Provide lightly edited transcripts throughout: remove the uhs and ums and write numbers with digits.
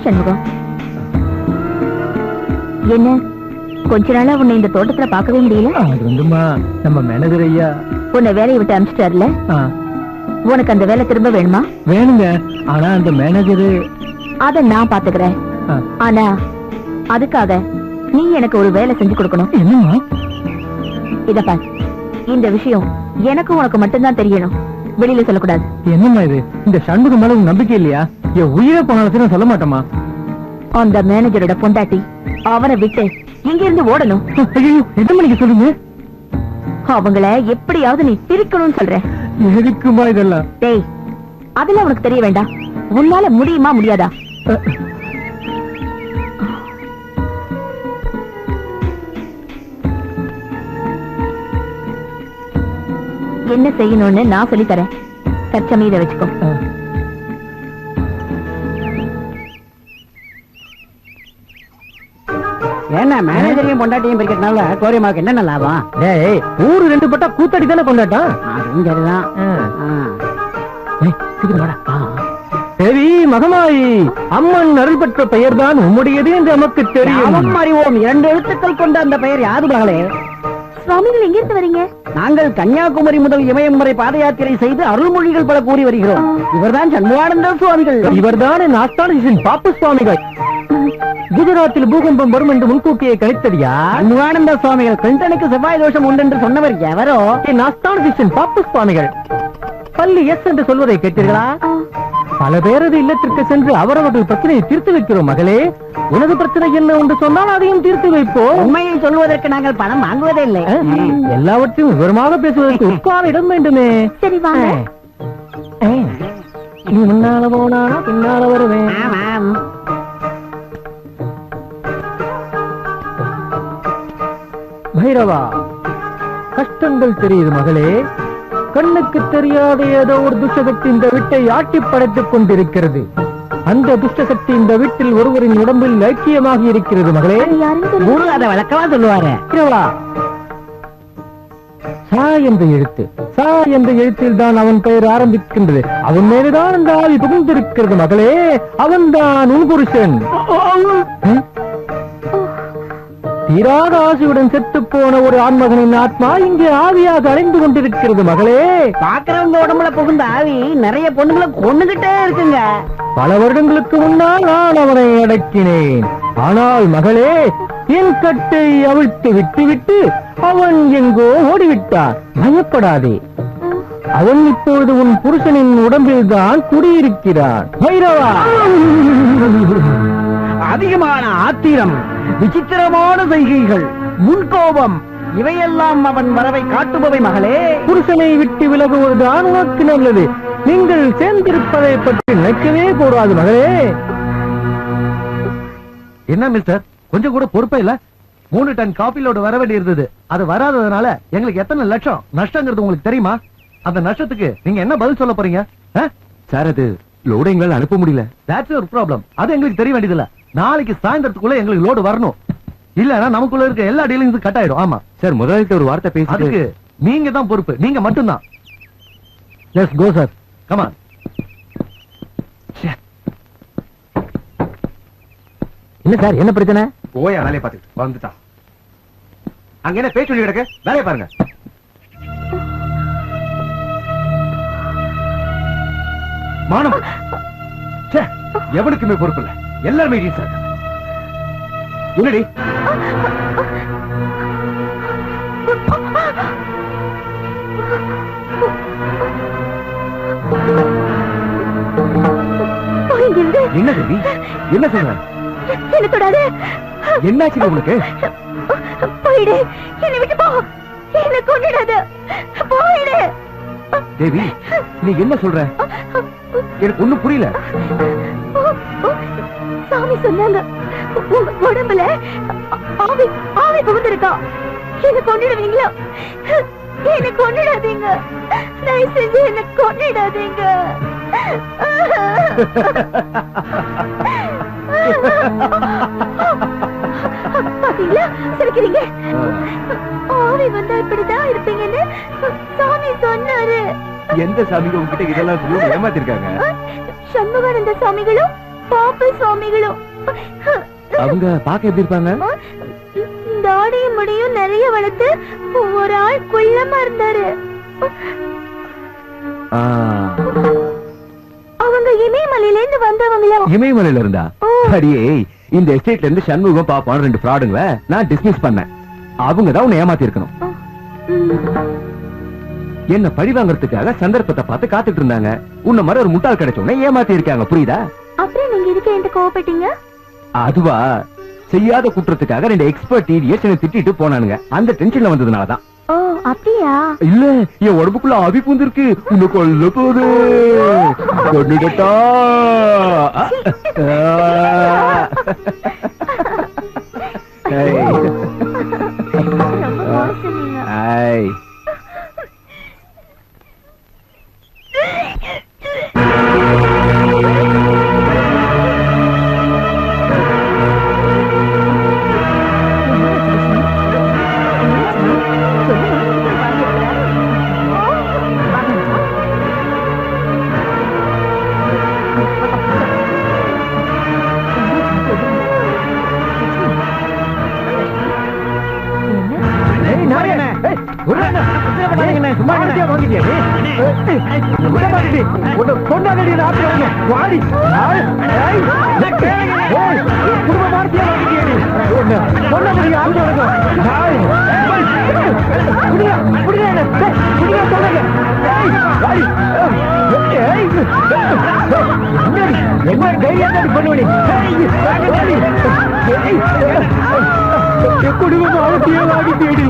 சண்முகம், என்ன கொஞ்ச நாளா உன்னை இந்த தோட்டத்துல பார்க்கவே முடியல? நம்ம மேனேஜர் ஐயா உன்னை வேலையை விட்டு அனுப்பிச்சிட்டாருல, உனக்கு அந்த வேலை திரும்ப வேணுமா? வேணுங்க. ஆனா அந்த மேனேஜரு அத நான் பாத்துக்கிறேன். ஆனா அதுக்காக நீ எனக்கு ஒரு வேலை செஞ்சு கொடுக்கணும். என்னமா? இத பாரு, இந்த விஷயம் எனக்கு உனக்கு மட்டும்தான் தெரியணும், வெளியில சொல்லக்கூடாது. என்னம்மா இது? இந்த சண்முகம் மேல உங்க நம்பிக்கை இல்லையா? என் உயிரை போனாலும் சொல்ல மாட்டோமா? அந்த மேனேஜரோட பொண்டாட்டி அவனை விட்டு இங்க இருந்து ஓடணும். எத்தனை மணிக்கு சொல்லுங்க? அவங்கள எப்படியாவது நீ பிரிக்கணும்னு சொல்ற. எதுக்குமா இதெல்லாம்? டேய், அதெல்லாம் உனக்கு தெரிய வேண்டாம். உன்னால முடியுமா முடியாதா? என்ன செய்யணும்னு நான் சொல்லி தரேன். தற்சமயம் இதை வச்சுக்கோ. என்ன மேனேஜரையும் பொண்டாட்டியும் பிரிக்கிறதுனால கோரியமாவுக்கு என்ன லாபம்? டேய், ஊரு ரெண்டு பட்டா கூத்தாடி தானே கொண்டாட்டம். அதுவும் சரிதான். சரி மகமாயி, அம்மன் அருள் பெற்ற பெயர் தான் உம்முடையது என்று நமக்கு தெரியும். அறிவோம். 2 எழுத்துக்கள் கொண்ட அந்த பெயர் யாது மகளே? சுவாமிகள் எங்க இருந்து வரீங்க? நாங்கள் கன்னியாகுமரி முதல் இமயம் வரை பாத யாத்திரை செய்து அருள்மொழிகள் பல கூறி வருகிறோம். இவர்தான் சண்முகானந்த சுவாமிகள். இவர்தான் என் ஆஸ்தான பாப்பு சுவாமிகள். குஜராத்தில் பூகம்பம் வரும் என்று முன்கூட்டியே கணித்தடியா? சண்முகானந்த சுவாமிகள். கிருஷ்ணனுக்கு செவ்வாய் தோஷம் உண்டு என்று சொன்னவர் எவரோ? என் ஆஸ்தான பாப்பு சுவாமிகள். பள்ளி எஸ் என்று சொல்வதை கேட்டீர்களா? பல பேரது இல்லத்திற்கு சென்று அவரவர்கள் பிரச்சனையை தீர்த்து வைக்கிறோம் மகளே. உனது பிரச்சனை என்ன என்று சொன்னால் அதையும் தீர்த்து வைப்போம். உண்மையை சொல்வதற்கு நாங்கள் பணம் வாங்குவதே இல்லை. எல்லாவற்றையும் விவரமாக பேசுவதற்கு உட்கார இடம் வேண்டுமே. சரி வாங்க. நீ முன்னால போனானா பின்னால வருவேன். பைரவா, கஷ்டங்கள் தெரியுது மகளே. கண்ணுக்கு தெரியாத ஏதோ ஒரு துஷ்டசக்தி இந்த வீட்டை ஆட்டி படைத்துக் கொண்டிருக்கிறது. அந்த துஷ்டசக்தி இந்த வீட்டில் ஒருவரின் உடம்பில் ஐக்கியமாகி இருக்கிறது மகளே. குரு அதை விளக்கமா சொல்லுவாரு. சா என்ற எழுத்து, சா என்ற எழுத்தில் தான் அவன் பெயர் ஆரம்பிக்கின்றது. அவன் மேலுதான் அந்த ஆவி புகுந்திருக்கிறது மகளே. அவன் தான் உன் புருஷன். தீராத ஆசையுடன் செத்து போன ஒரு ஆண்மகனின் ஆத்மா இங்கே ஆவியாக அடைந்து கொண்டிருக்கிறது மகளே. பாக்குறவங்க உடம்புல புகுந்த ஆவி நிறைய பொண்ணுங்களை கொண்டுகிட்டே இருக்குங்க. பல வருடங்களுக்கு முன்னால் நான் அவனை அடக்கினேன். ஆனால் மகளே, என் கட்டை அவிழ்த்து விட்டு அவன் எங்கோ ஓடிவிட்டான். பயப்படாதே, அவன் இப்பொழுது உன் புருஷனின் உடம்பில் தான் குடியிருக்கிறான். பைரவா, அதிகமான ஆத்திரம், விசித்திரமான செய்கைகள், முன்கோபம், இவையெல்லாம் அவன் வரவை காட்டுபவை மகளே. புருஷனை விட்டு விலகுவதுதான் உனக்கு நல்லது. நீங்கள் சேர்ந்திருப்பதை பற்றி நினைக்கவே கூடாது மகளே. என்ன மிஸ்டர், கொஞ்சம் கூட பொறுப்பே இல்ல. 3 டன் காபி லோடு வர வேண்டி இருந்தது. அது வராததுனால எங்களுக்கு எத்தனை லட்சம் நஷ்டங்கிறது உங்களுக்கு தெரியுமா? அந்த நஷ்டத்துக்கு நீங்க என்ன பதில் சொல்ல போறீங்க? சார், அது லோடு எங்களால அனுப்ப முடியல. That's your problem. அது எங்களுக்கு தெரிய வேண்டியது இல்ல. நாளைக்கு சாயந்தரத்துக்குள்ள எங்களுக்கு லோடு வரணும். இல்லன்னா நமக்குள்ள இருக்க எல்லா டீலிங்ஸும் கட் ஆயிடும். ஆமா சார், முதலாளிட்ட ஒரு வார்த்தை பேசி. அதுக்கு நீங்க தான் பொறுப்பு. நீங்க மட்டும்தான். Let's go sir. Come on. என்ன சார், என்ன பிரச்சனை? போய் வேலையை பார்த்து வந்துட்டா. அங்க என்ன பேச்சு கிடக்கு? வேலையை பாருங்க. மானம் எவனுக்குமே பொறுப்பு இல்ல. எல்லாருமே சார். என்னடி என்ன தேவி, என்ன சொல்ற? என்ன தொடாத. என்னாச்சு உங்களுக்கு? போயிடு, என்னை விட்டு போ. என்ன கொன்னிடாத, போயிடு. தேவி, நீ என்ன சொல்ற? எனக்கு ஒண்ணும் புரியல. சாமி சொன்னாங்க, உங்க உடம்புல ஆவி ஆவி புகுந்திருக்கா. என்ன கொன்னிடுவீங்களா? என்ன கொன்னிடாதீங்க, தயவு செஞ்சு என்ன கொன்னிடாதீங்க. பாத்தீங்களா, சிரிக்கிறீங்க. ஆவி வந்தா இப்படிதான் இருப்பீங்கன்னு சாமி சொன்னாரு. எந்த சாமிங்க உங்ககிட்ட இதெல்லாம் சொல்லி ஏமாத்திருக்காங்க? சண்முகானந்த சாமிகளும் பாப்ப சுவாமிகளும். அவங்க பாக்க எப்படி இருப்பாங்க? தாடியும் முடியும் நிறைய வளர்த்து ஒரு ஆள் குள்ளமா இருந்தாரு. அவங்க இமயமலையில இருந்து வந்தவங்களா? இமயமலையில இருந்தா? அடியே, இந்த எஸ்டேட்ல இருந்து சண்முகம் பாப்பான் 2 ஃப்ராடுங்களை நான் டிஸ்மிஸ் பண்ணேன். அவங்க தான் உன்னை ஏமாத்தி இருக்கணும். என்ன பழி வாங்கறதுக்காக சந்தர்ப்பத்தை பார்த்து காத்துட்டு இருந்தாங்க. உன்ன மாதிரி ஒரு முட்டாள் கிடைச்சவங்க ஏமாத்தி இருக்காங்க. புரியுதா? அப்புறம் நீங்க இதுக்கு என்கிட்ட கோவப்பட்டீங்க? அதுவா, செய்யாத குற்றத்துக்காக 2 எக்ஸ்பர்ட் டிடிஎஸ் என்ன திட்டிட்டு போனானுங்க. அந்த டென்ஷன்ல வந்ததுனாலதான். ஓ, அப்படியா? இல்ல, என் உடம்புக்குள்ள ஆவி பூந்திருக்கு. உன்னை கொல்ல போது கொண்டுடட்டா. குடும்பம் ஆழத்தியவாடி தேடி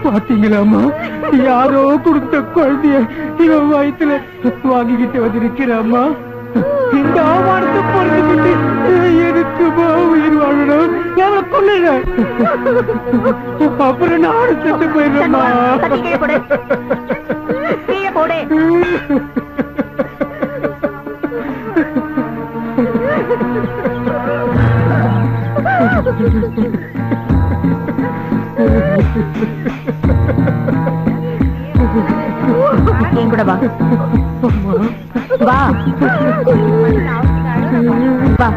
பாத்தீங்களாமா, யாரோ கொடுத்த குழந்தைய இவன் வயிற்றுல வாங்கிக்கிட்டு வந்திருக்கிறாமா. இந்த அவமானத்தை பொறுத்துக்கிட்டு எதுக்குமா உயிர் வாழணும்? கொள்ளுங்க, அப்புறம் நானும் செத்து போயிடுறேம்மா. என் கூட வா. வா வா.